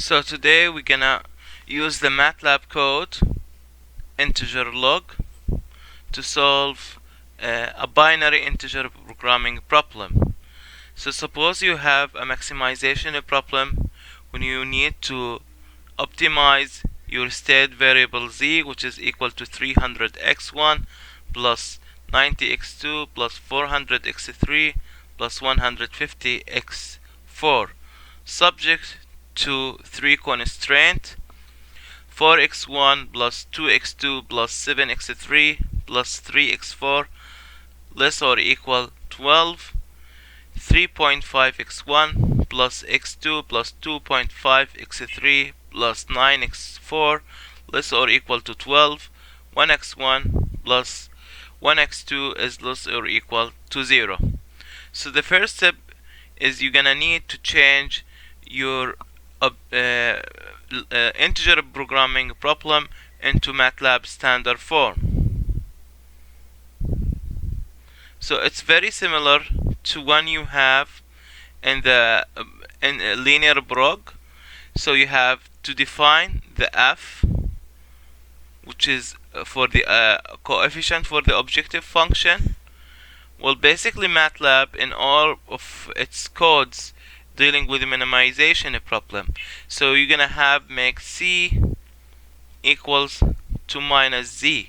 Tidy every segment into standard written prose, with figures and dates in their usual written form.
So today we're gonna use the MATLAB code integer log to solve a binary integer programming problem. So suppose you have a maximization problem when you need to optimize your state variable z, which is equal to 300x1 plus 90x2 plus 400x3 plus 150x4, subject to three constraints: 4x1 plus 2x2 plus 7x3 plus 3x4 less or equal 12, 3.5x1 plus x2 plus 2.5x3 plus 9x4 less or equal to 12, 1x1 plus 1x2 is less or equal to 0. So the first step is you're gonna need to change your integer programming problem into MATLAB standard form. So it's very similar to one you have in the linear prog. So you have to define the f, which is for the coefficient for the objective function. Well, basically MATLAB in all of its codes dealing with the minimization problem. So you're gonna have make c equals to minus z.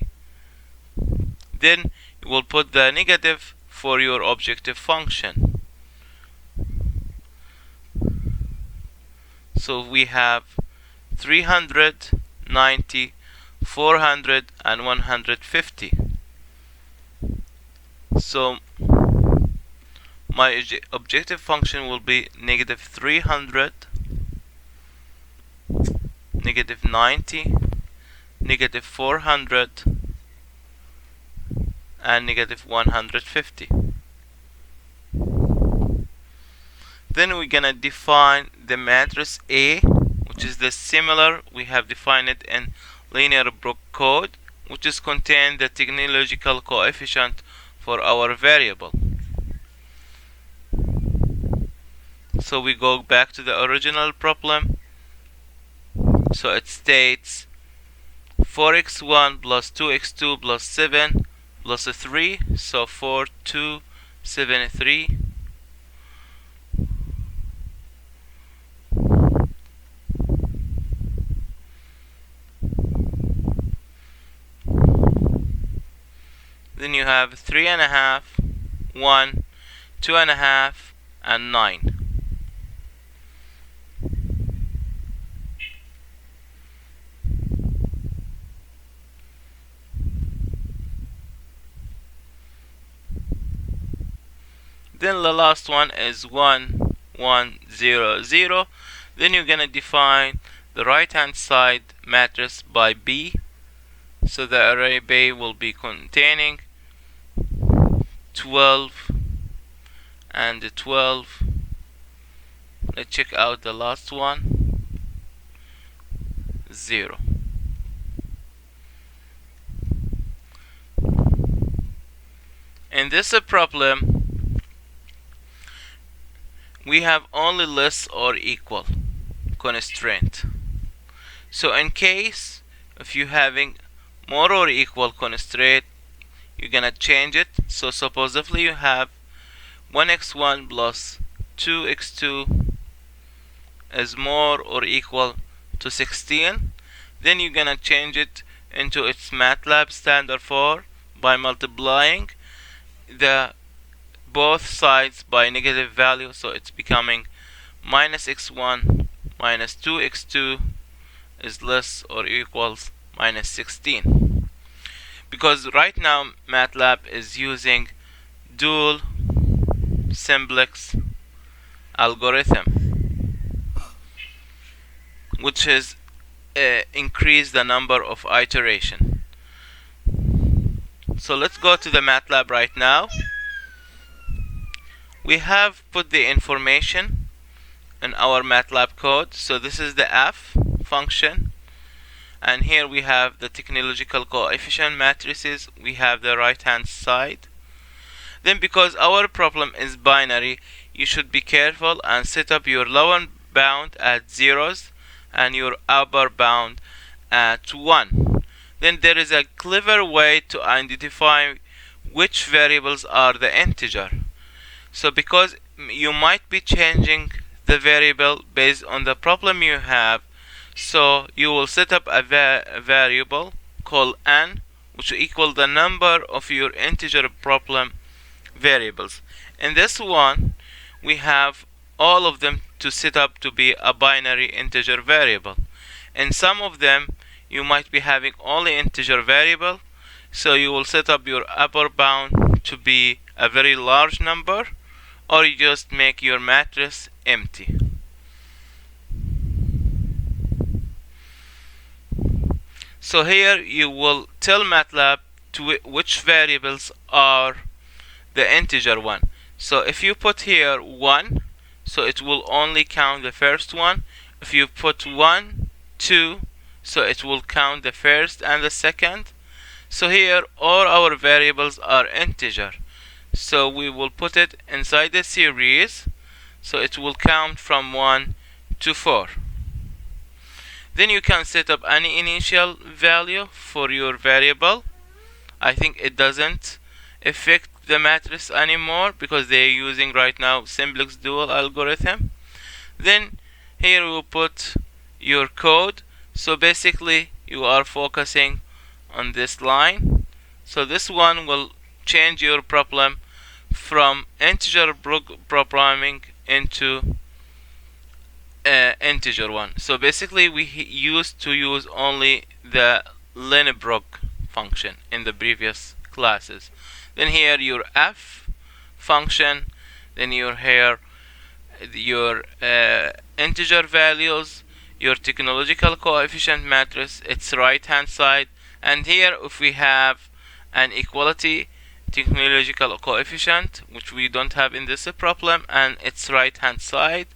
Then you will put the negative for your objective function. So we have 300, 90, 400 and 150. So my objective function will be negative 300, negative 90, negative 400 and negative 150. Then we're gonna define the matrix A, which is the similar we have defined it in linear prog code, which is contain the technological coefficient for our variable. So we go back to the original problem. So it states 4x1 plus 2x2 plus 7 plus 3, so 4, 2, 7, 3. Then you have 3.5, 1, 2.5 and 9. Then the last one is 1, 1, 0, 0. Then you're gonna define the right hand side matrix by B. So the array B will be containing 12 and 12. Let's check out the last one, 0. In this problem we have only less or equal constraint. So in case if you having more or equal constraint, you're gonna change it. So supposedly you have 1x1 plus 2x2 is more or equal to 16. Then you're gonna change it into its MATLAB standard form by multiplying the both sides by negative value. So it's becoming minus x1 minus 2x2 is less or equals minus 16. Because right now MATLAB is using dual simplex algorithm, which is increase the number of iteration. So let's go to the MATLAB right now. We have put the information in our MATLAB code. So this is the f function, and here we have the technological coefficient matrices. We have the right hand side. Then because our problem is binary, you should be careful and set up your lower bound at zeros and your upper bound at 1. Then there is a clever way to identify which variables are the integer. So because you might be changing the variable based on the problem you have, so you will set up a variable called n, which will equal the number of your integer problem variables. In this one, we have all of them to set up to be a binary integer variable. In some of them, you might be having only integer variable, so you will set up your upper bound to be a very large number, or you just make your matrix empty. So here you will tell MATLAB to which variables are the integer one. So if you put here 1, so it will only count the first one. If you put 1, 2, so it will count the first and the second. So here all our variables are integer. So we will put it inside the series, so it will count from 1 to 4. Then you can set up any initial value for your variable. I think it doesn't affect the matrix anymore because they're using right now simplex dual algorithm. Then here we'll put your code. So basically you are focusing on this line. So this one will change your problem from integer programming into integer one. So basically we used to use only the linebrog function in the previous classes. Then here your f function, then your integer values, your technological coefficient matrix, its right hand side, and here if we have an equality technological coefficient, which we don't have in this problem, and its right hand side,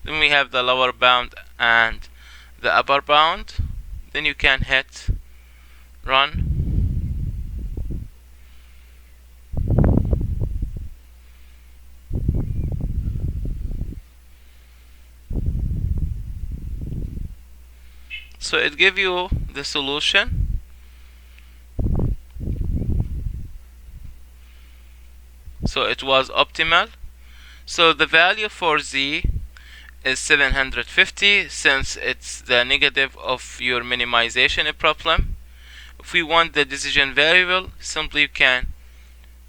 then we have the lower bound and the upper bound. Then you can hit run. So it gives you the solution. So it was optimal. So the value for z is 750, since it's the negative of your minimization problem. If we want the decision variable, simply you can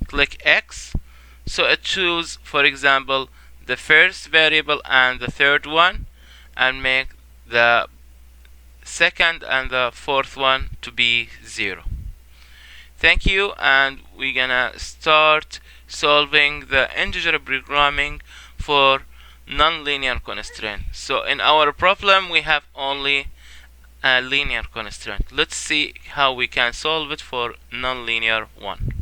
click X. So it chooses, for example, the first variable and the third one, and make the second and the fourth one to be 0. Thank you, and we're gonna start solving the integer programming for non-linear constraint. So in our problem we have only a linear constraint. Let's see how we can solve it for non-linear one.